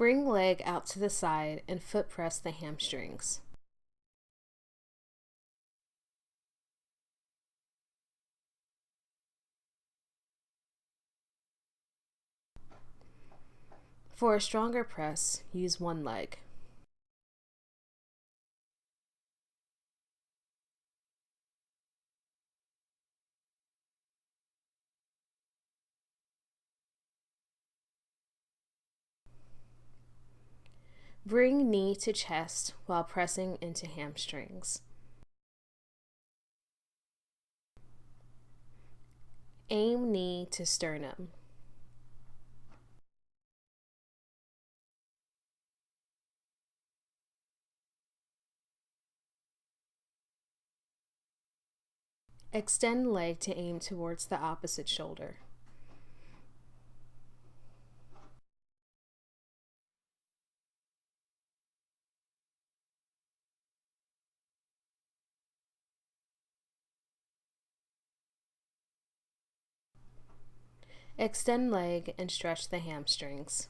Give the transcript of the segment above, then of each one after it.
Bring leg out to the side and foot press the hamstrings. For a stronger press, use one leg. Bring knee to chest while pressing into hamstrings. Aim knee to sternum. Extend leg to aim towards the opposite shoulder. Extend leg and stretch the hamstrings.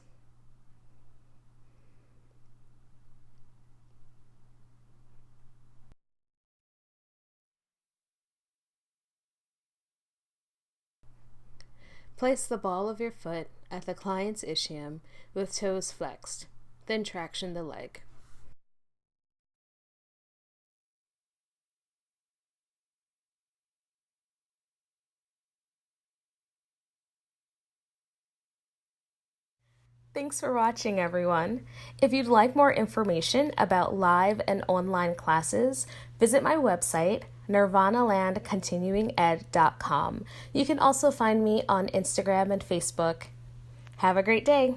Place the ball of your foot at the client's ischium with toes flexed, then traction the leg. Thanks for watching, everyone. If you'd like more information about live and online classes, visit my website, nirvanalandcontinuinged.com. You can also find me on Instagram and Facebook. Have a great day.